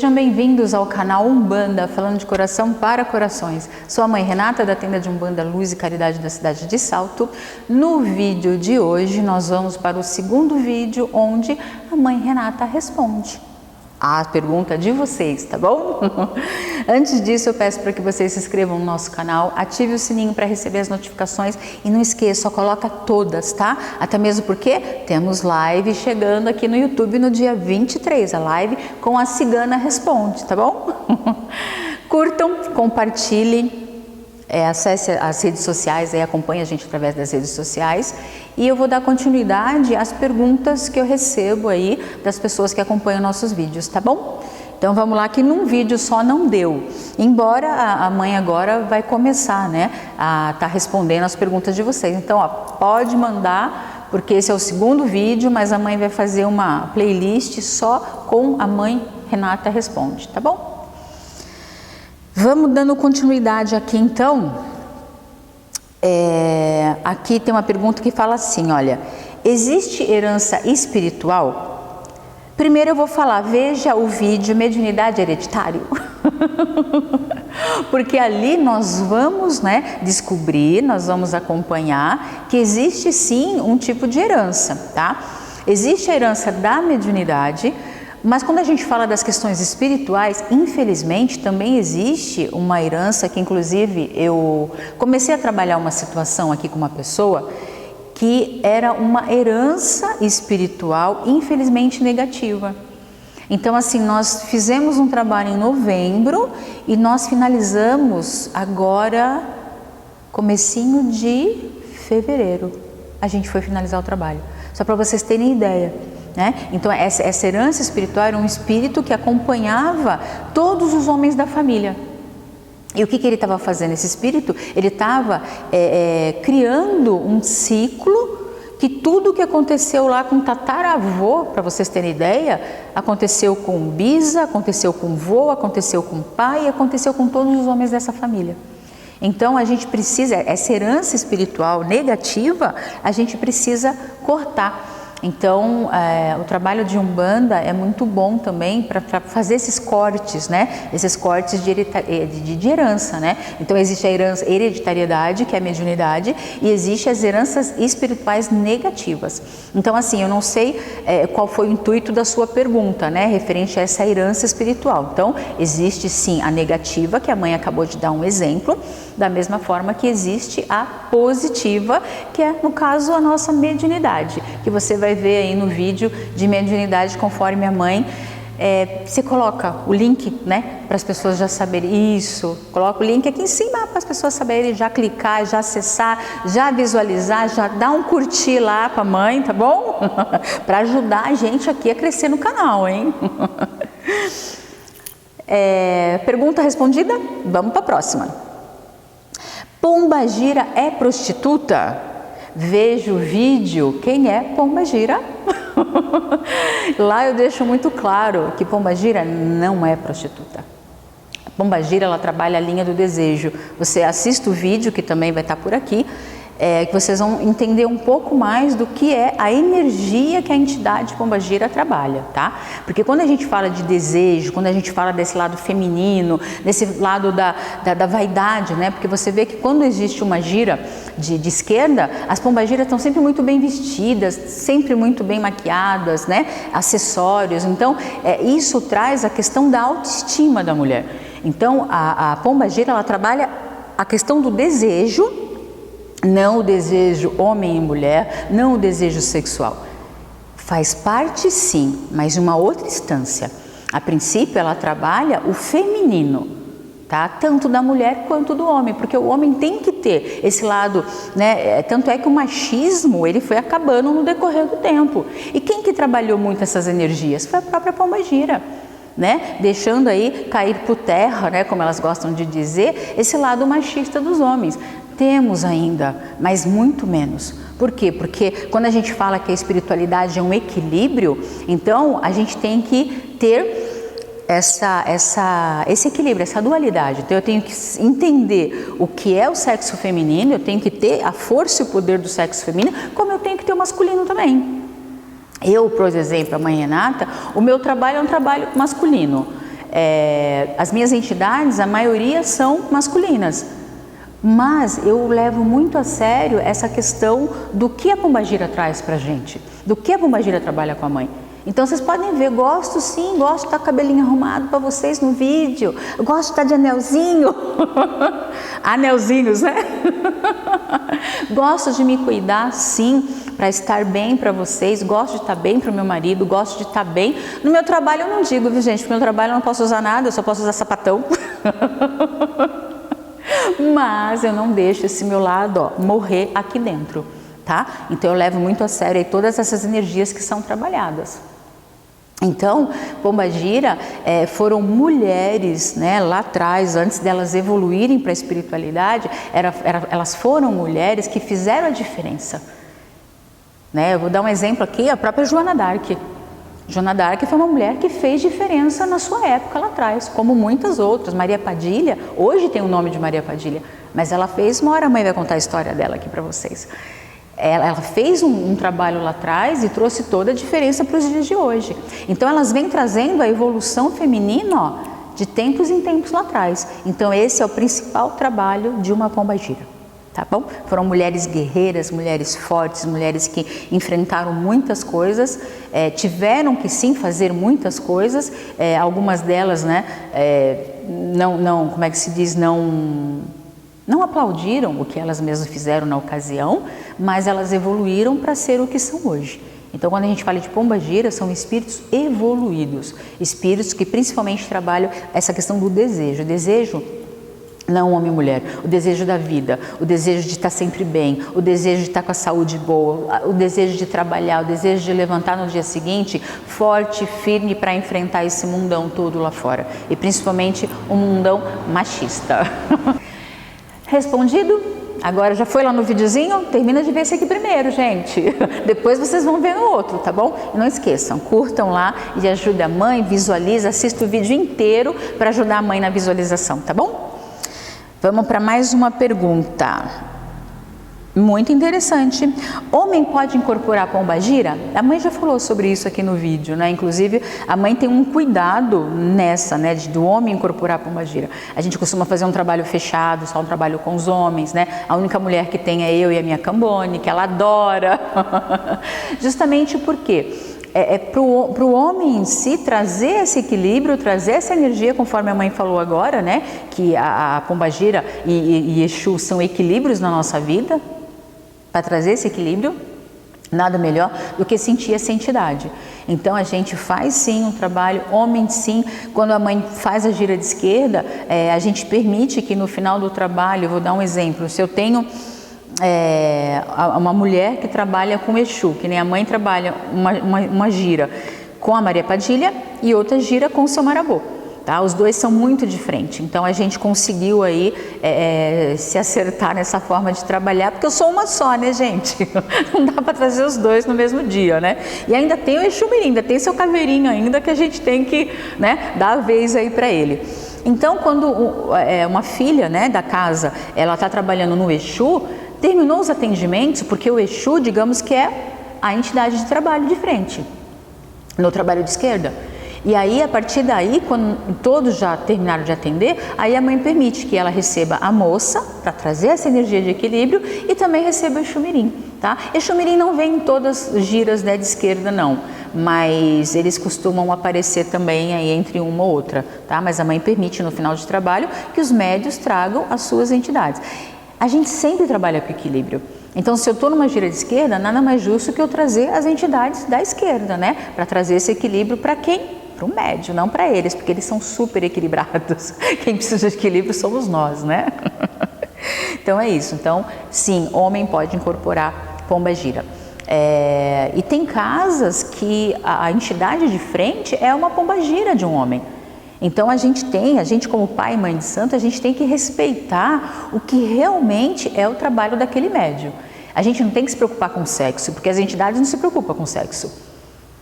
Sejam bem-vindos ao canal Umbanda, falando de coração para corações. Sou a mãe Renata, da tenda de Umbanda Luz e Caridade da cidade de Salto. No vídeo de hoje, nós vamos para o segundo vídeo, onde a mãe Renata responde a pergunta de vocês, tá bom? Antes disso, eu peço para que vocês se inscrevam no nosso canal, ative o sininho para receber as notificações e não esqueça, coloca todas, tá? Até mesmo porque temos live chegando aqui no YouTube no dia 23, a live com a Cigana Responde, tá bom? Curtam, compartilhem. Acesse as redes sociais, acompanhe a gente através das redes sociais e eu vou dar continuidade às perguntas que eu recebo aí das pessoas que acompanham nossos vídeos, tá bom? Então vamos lá, que num vídeo só não deu, embora a mãe agora vai começar, né, a estar respondendo as perguntas de vocês. Então, ó, pode mandar, porque esse é o segundo vídeo, mas a mãe vai fazer uma playlist só com a mãe Renata Responde, tá bom? Vamos dando continuidade aqui então. Aqui tem uma pergunta que fala assim, olha, existe herança espiritual? Primeiro eu vou falar, veja o vídeo Mediunidade Hereditário. Porque ali nós vamos, né, descobrir, nós vamos acompanhar que existe sim um tipo de herança, tá? Existe a herança da mediunidade, mas quando a gente fala das questões espirituais, infelizmente também existe uma herança que inclusive eu comecei a trabalhar uma situação aqui com uma pessoa que era uma herança espiritual infelizmente negativa. Então assim, nós fizemos um trabalho em novembro e nós finalizamos agora comecinho de fevereiro. A gente foi finalizar o trabalho, só para vocês terem ideia. Então essa herança espiritual era um espírito que acompanhava todos os homens da família. E o que ele estava fazendo? Esse espírito, ele estava criando um ciclo que tudo que aconteceu lá com o tataravô, para vocês terem ideia, aconteceu com o bisa, aconteceu com o vô, aconteceu com o pai, aconteceu com todos os homens dessa família. Então a gente precisa, essa herança espiritual negativa, a gente precisa cortar. Então, o trabalho de Umbanda é muito bom também para fazer esses cortes, né? Esses cortes de herança, né? Então, existe a herança hereditariedade, que é a mediunidade, e existe as heranças espirituais negativas. Então, assim, eu não sei qual foi o intuito da sua pergunta, né? Referente a essa herança espiritual. Então, existe sim a negativa, que a mãe acabou de dar um exemplo, da mesma forma que existe a positiva, que é, no caso, a nossa mediunidade, que você vai ver aí no vídeo de mediunidade conforme a mãe. Você coloca o link, né, para as pessoas já saberem isso, coloca o link aqui em cima para as pessoas saberem já clicar, já acessar, já visualizar, já dar um curtir lá para a mãe, tá bom? Para ajudar a gente aqui a crescer no canal, hein? Pergunta respondida? Vamos para a próxima. Pombagira é prostituta? Veja o vídeo, quem é Pombagira? Lá eu deixo muito claro que Pombagira não é prostituta. Pombagira, ela trabalha a linha do desejo. Você assista o vídeo, que também vai estar por aqui, que vocês vão entender um pouco mais do que é a energia que a entidade Pombagira trabalha, tá? Porque quando a gente fala de desejo, quando a gente fala desse lado feminino, desse lado da vaidade, né? Porque você vê que quando existe uma gira de esquerda, as pombagiras estão sempre muito bem vestidas, sempre muito bem maquiadas, né? Acessórios. Então, isso traz a questão da autoestima da mulher. Então, a pombagira, ela trabalha a questão do desejo, não o desejo homem e mulher, não o desejo sexual. Faz parte sim, mas de uma outra instância. A princípio ela trabalha o feminino, tá? Tanto da mulher quanto do homem, porque o homem tem que ter esse lado, né? Tanto é que o machismo, ele foi acabando no decorrer do tempo. E quem que trabalhou muito essas energias? Foi a própria Pombagira, né? Deixando aí cair por terra, né? Como elas gostam de dizer, esse lado machista dos homens. Temos ainda, mas muito menos. Por quê? Porque quando a gente fala que a espiritualidade é um equilíbrio, então a gente tem que ter esse equilíbrio, essa dualidade. Então eu tenho que entender o que é o sexo feminino, eu tenho que ter a força e o poder do sexo feminino, como eu tenho que ter o masculino também. Eu, por exemplo, a mãe Renata, o meu trabalho é um trabalho masculino. as minhas entidades, a maioria são masculinas, mas eu levo muito a sério essa questão do que a pombagira traz pra gente, do que a pombagira trabalha com a mãe. Então vocês podem ver, gosto sim, gosto de estar com o cabelinho arrumado para vocês no vídeo, gosto de estar de anelzinho, anelzinhos, né? Gosto de me cuidar sim, para estar bem para vocês, gosto de estar bem para o meu marido, gosto de estar bem. No meu trabalho eu não digo, viu gente, no meu trabalho eu não posso usar nada, eu só posso usar sapatão. Mas eu não deixo esse meu lado, ó, morrer aqui dentro, tá? Então eu levo muito a sério aí todas essas energias que são trabalhadas. Então, pombagira foram mulheres, né, lá atrás, antes delas evoluírem para a espiritualidade, elas foram mulheres que fizeram a diferença. Né? Eu vou dar um exemplo aqui, a própria Joana d'Arc. Joana d'Arc foi uma mulher que fez diferença na sua época lá atrás, como muitas outras. Maria Padilha, hoje tem o nome de Maria Padilha, mas ela fez, uma hora a mãe vai contar a história dela aqui para vocês. Ela fez um trabalho lá atrás e trouxe toda a diferença para os dias de hoje. Então elas vêm trazendo a evolução feminina, ó, de tempos em tempos lá atrás. Então esse é o principal trabalho de uma pombagira, tá bom? Foram mulheres guerreiras, mulheres fortes, mulheres que enfrentaram muitas coisas, tiveram que sim fazer muitas coisas, algumas delas, né, como é que se diz, não aplaudiram o que elas mesmas fizeram na ocasião, mas elas evoluíram para ser o que são hoje. Então, quando a gente fala de pombagira, são espíritos evoluídos, espíritos que principalmente trabalham essa questão do desejo. O desejo não homem e mulher, o desejo da vida, o desejo de estar sempre bem, o desejo de estar com a saúde boa, o desejo de trabalhar, o desejo de levantar no dia seguinte forte, firme para enfrentar esse mundão todo lá fora. E principalmente um mundão machista. Respondido? Agora já foi lá no videozinho? Termina de ver esse aqui primeiro, gente. Depois vocês vão ver no outro, tá bom? E não esqueçam, curtam lá e ajudem a mãe, visualiza, assista o vídeo inteiro para ajudar a mãe na visualização, tá bom? Vamos para mais uma pergunta. Muito interessante. Homem pode incorporar pombagira? A mãe já falou sobre isso aqui no vídeo, né? Inclusive, a mãe tem um cuidado nessa, né? Do homem incorporar pombagira. A gente costuma fazer um trabalho fechado, só um trabalho com os homens, né? A única mulher que tem é eu e a minha Cambone, que ela adora. Justamente porque para o homem em si trazer esse equilíbrio, trazer essa energia, conforme a mãe falou agora, né? Que a pombagira e Exu são equilíbrios na nossa vida. Para trazer esse equilíbrio, nada melhor do que sentir essa entidade. Então a gente faz sim um trabalho, homem sim, quando a mãe faz a gira de esquerda, a gente permite que no final do trabalho, eu vou dar um exemplo, se eu tenho uma mulher que trabalha com Exu, que nem a mãe trabalha uma gira com a Maria Padilha e outra gira com o seu Marabô. Tá? Os dois são muito diferentes, então a gente conseguiu aí se acertar nessa forma de trabalhar, porque eu sou uma só, né gente? Não dá para trazer os dois no mesmo dia, né? E ainda tem o Exu Mirim, ainda tem seu caveirinho ainda que a gente tem que, né, dar a vez aí para ele. Então quando uma filha, né, da casa, ela está trabalhando no Exu, terminou os atendimentos, porque o Exu, digamos que é a entidade de trabalho de frente, no trabalho de esquerda. E aí, a partir daí, quando todos já terminaram de atender, aí a mãe permite que ela receba a moça, para trazer essa energia de equilíbrio, e também receba o Exu Mirim, tá? Exu Mirim não vem em todas as giras, né, de esquerda, não, mas eles costumam aparecer também aí entre uma ou outra, tá? Mas a mãe permite, no final de trabalho, que os médios tragam as suas entidades. A gente sempre trabalha com equilíbrio. Então, se eu estou numa gira de esquerda, nada mais justo que eu trazer as entidades da esquerda, né? Para trazer esse equilíbrio para quem? Para o médio, não para eles, porque eles são super equilibrados. Quem precisa de equilíbrio somos nós, né? Então é isso. Então, sim, homem pode incorporar pombagira. E tem casas que a entidade de frente é uma pombagira de um homem. Então a gente como pai e mãe de santo, a gente tem que respeitar o que realmente é o trabalho daquele médium. A gente não tem que se preocupar com o sexo, porque as entidades não se preocupam com o sexo.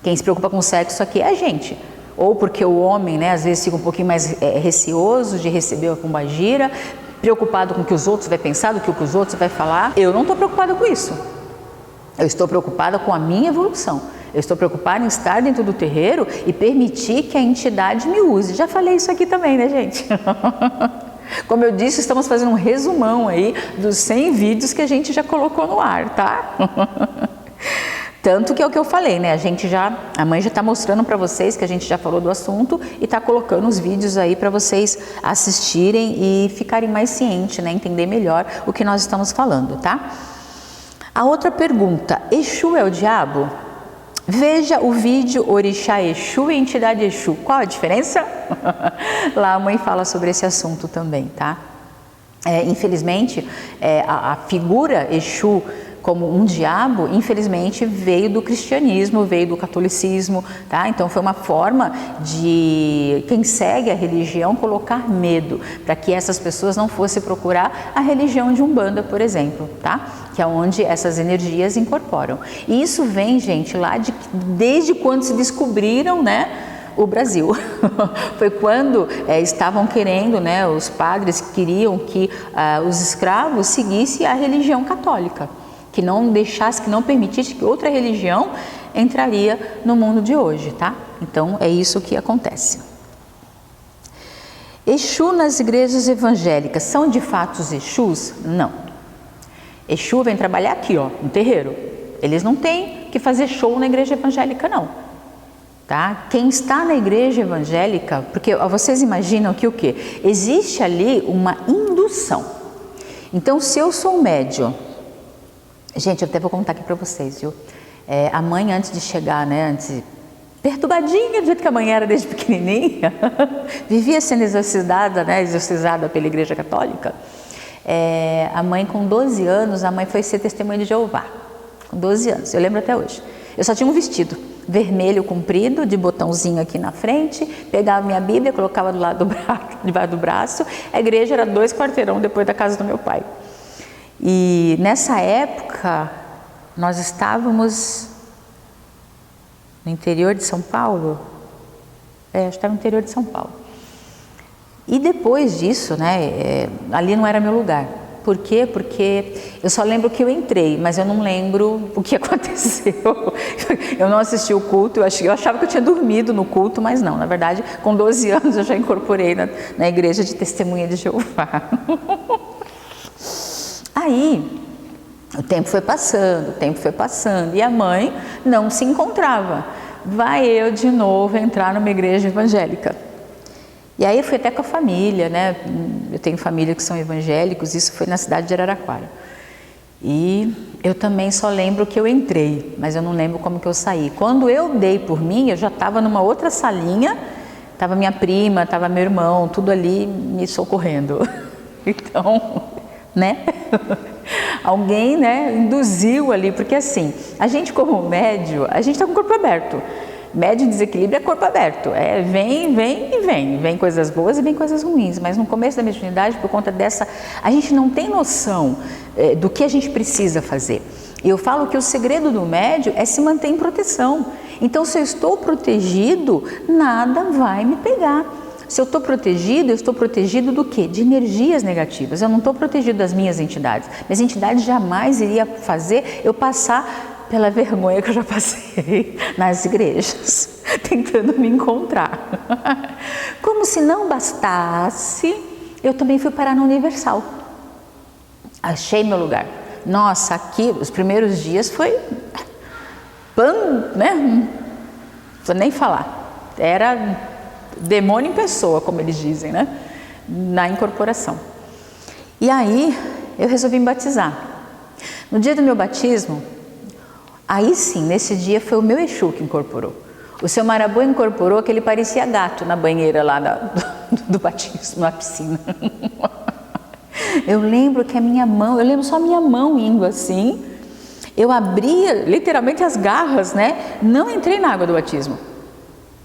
Quem se preocupa com o sexo aqui é a gente. Ou porque o homem, né, às vezes fica um pouquinho mais receoso de receber a pombagira, preocupado com o que os outros vão pensar, do que os outros vão falar. Eu não estou preocupada com isso. Eu estou preocupada com a minha evolução. Eu estou preocupada em estar dentro do terreiro e permitir que a entidade me use. Já falei isso aqui também, né, gente? Como eu disse, estamos fazendo um resumão aí dos 100 vídeos que a gente já colocou no ar, tá? Tanto que é o que eu falei, né? A mãe já está mostrando para vocês que a gente já falou do assunto e está colocando os vídeos aí para vocês assistirem e ficarem mais cientes, né? Entender melhor o que nós estamos falando, tá? A outra pergunta, Exu é o diabo? Veja o vídeo Orixá Exu e Entidade Exu. Qual a diferença? Lá a mãe fala sobre esse assunto também, tá? Infelizmente, a figura Exu como um diabo, infelizmente, veio do cristianismo, veio do catolicismo, tá? Então foi uma forma de quem segue a religião colocar medo, para que essas pessoas não fossem procurar a religião de Umbanda, por exemplo, tá? Que é onde essas energias incorporam. E isso vem, gente, desde quando se descobriram, né, o Brasil. Foi quando estavam querendo, né, os padres queriam que os escravos seguissem a religião católica, que não deixasse, que não permitisse que outra religião entraria no mundo de hoje, tá? Então é isso que acontece. Exu nas igrejas evangélicas são de fato os Exus? Não. Exu vem trabalhar aqui, ó, no terreiro. Eles não têm que fazer show na igreja evangélica, não. Tá? Quem está na igreja evangélica, porque vocês imaginam que o quê? Existe ali uma indução. Então, se eu sou médium, gente, eu até vou contar aqui para vocês, viu? A mãe, antes de chegar, né, perturbadinha, do jeito que a mãe era desde pequenininha, vivia sendo exorcizada, né, exorcizada pela igreja católica. A mãe, com 12 anos, a mãe foi ser testemunha de Jeová, com 12 anos, eu lembro até hoje. Eu só tinha um vestido vermelho comprido, de botãozinho aqui na frente, pegava minha Bíblia, colocava do lado do braço, debaixo do braço. A igreja era 2 quarteirão depois da casa do meu pai. E nessa época, nós estávamos no interior de São Paulo. Acho que estava no interior de São Paulo. E depois disso, né, ali não era meu lugar. Por quê? Porque eu só lembro que eu entrei, mas eu não lembro o que aconteceu. Eu não assisti o culto, eu achava que eu tinha dormido no culto, mas não. Na verdade, com 12 anos eu já incorporei na igreja de Testemunha de Jeová. Aí, o tempo foi passando, e a mãe não se encontrava. Vai eu de novo entrar numa igreja evangélica. E aí eu fui até com a família, né? Eu tenho família que são evangélicos, isso foi na cidade de Araraquara. E eu também só lembro que eu entrei, mas eu não lembro como que eu saí. Quando eu dei por mim, eu já estava numa outra salinha, estava minha prima, estava meu irmão, tudo ali me socorrendo. Então, né? Alguém, né, induziu ali, porque assim, a gente como médio, a gente está com o corpo aberto. Médio em desequilíbrio é corpo aberto, vem coisas boas e vem coisas ruins, mas no começo da mediunidade, por conta dessa, a gente não tem noção do que a gente precisa fazer. E eu falo que o segredo do médio é se manter em proteção. Então, se eu estou protegido, nada vai me pegar. Se eu estou protegido do quê? De energias negativas. Eu não estou protegido das minhas entidades. Minhas entidades jamais iria fazer eu passar pela vergonha que eu já passei nas igrejas, tentando me encontrar. Como se não bastasse, eu também fui parar no Universal. Achei meu lugar. Nossa, aqui, os primeiros dias foi... né? Não precisa nem falar. Era demônio em pessoa, como eles dizem, né? Na incorporação. E aí, eu resolvi me batizar. No dia do meu batismo, aí sim, nesse dia foi o meu Exu que incorporou. O seu Marabô incorporou que ele parecia gato na banheira lá do batismo, na piscina. Eu lembro que a minha mão, eu lembro só a minha mão indo assim, eu abria literalmente as garras, né? Não entrei na água do batismo.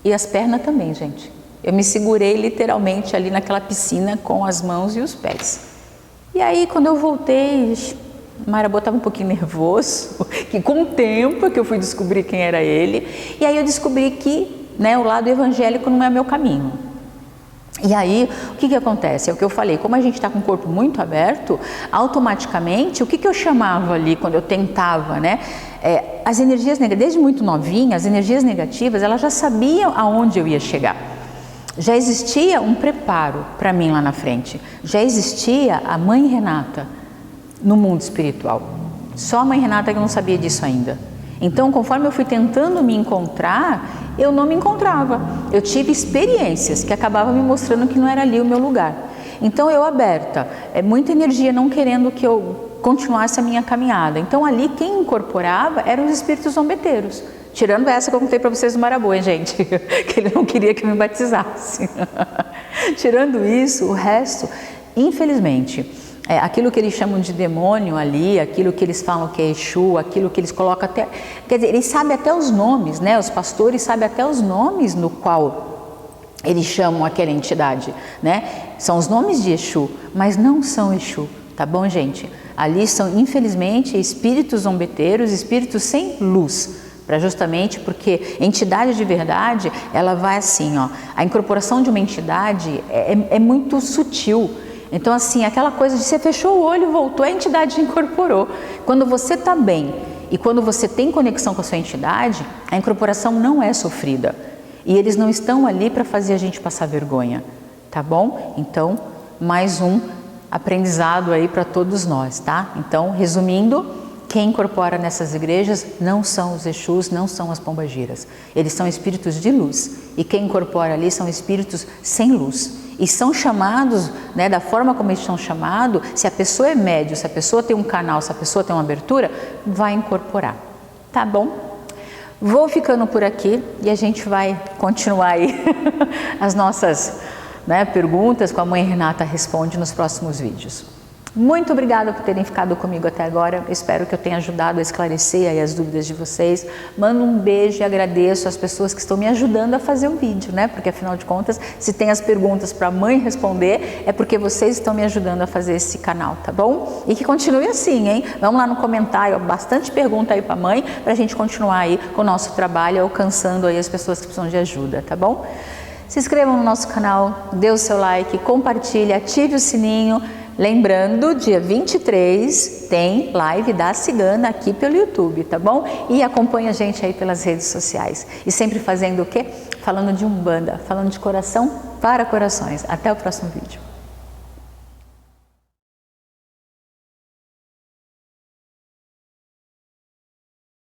E as pernas também, gente. Eu me segurei literalmente ali naquela piscina com as mãos e os pés. E aí, quando eu voltei, o Marabô estava um pouquinho nervoso, que com o tempo que eu fui descobrir quem era ele, e aí eu descobri que, né, o lado evangélico não é meu caminho. E aí, o que acontece? É o que eu falei, como a gente está com o corpo muito aberto, automaticamente, o que eu chamava ali quando eu tentava, né? as energias negativas, desde muito novinha, as energias negativas, elas já sabiam aonde eu ia chegar. Já existia um preparo para mim lá na frente. Já existia a Mãe Renata no mundo espiritual. Só a Mãe Renata que não sabia disso ainda. Então, conforme eu fui tentando me encontrar, eu não me encontrava. Eu tive experiências que acabavam me mostrando que não era ali o meu lugar. Então, eu aberta, muita energia não querendo que eu continuasse a minha caminhada. Então, ali quem incorporava eram os espíritos zombeteiros. Tirando essa que eu contei para vocês do Marabu, hein, gente? Que ele não queria que eu me batizasse. Tirando isso, o resto, infelizmente, aquilo que eles chamam de demônio ali, aquilo que eles falam que é Exu, aquilo que eles colocam até... Quer dizer, eles sabem até os nomes, né? Os pastores sabem até os nomes no qual eles chamam aquela entidade, né? São os nomes de Exu, mas não são Exu, tá bom, gente? Ali são, infelizmente, espíritos zombeteiros, espíritos sem luz. Para justamente porque entidade de verdade, ela vai assim, ó, a incorporação de uma entidade é muito sutil. Então assim, aquela coisa de você fechou o olho, voltou, a entidade incorporou. Quando você está bem e quando você tem conexão com a sua entidade, a incorporação não é sofrida. E eles não estão ali para fazer a gente passar vergonha, tá bom? Então, mais um aprendizado aí para todos nós, tá? Então, resumindo, quem incorpora nessas igrejas não são os Exus, não são as pombagiras. Eles são espíritos de luz. E quem incorpora ali são espíritos sem luz. E são chamados, né, da forma como eles são chamados, se a pessoa é médio, se a pessoa tem um canal, se a pessoa tem uma abertura, vai incorporar. Tá bom? Vou ficando por aqui e a gente vai continuar aí as nossas, né, perguntas com a Mãe Renata Responde nos próximos vídeos. Muito obrigada por terem ficado comigo até agora. Espero que eu tenha ajudado a esclarecer aí as dúvidas de vocês. Mando um beijo e agradeço as pessoas que estão me ajudando a fazer o vídeo, né? Porque afinal de contas, se tem as perguntas para a mãe responder, é porque vocês estão me ajudando a fazer esse canal, tá bom? E que continue assim, hein? Vamos lá no comentário, bastante pergunta aí para a mãe, para a gente continuar aí com o nosso trabalho, alcançando aí as pessoas que precisam de ajuda, tá bom? Se inscrevam no nosso canal, dê o seu like, compartilhe, ative o sininho. Lembrando, dia 23 tem live da Cigana aqui pelo YouTube, tá bom? E acompanha a gente aí pelas redes sociais. E sempre fazendo o quê? Falando de Umbanda, falando de coração para corações. Até o próximo vídeo.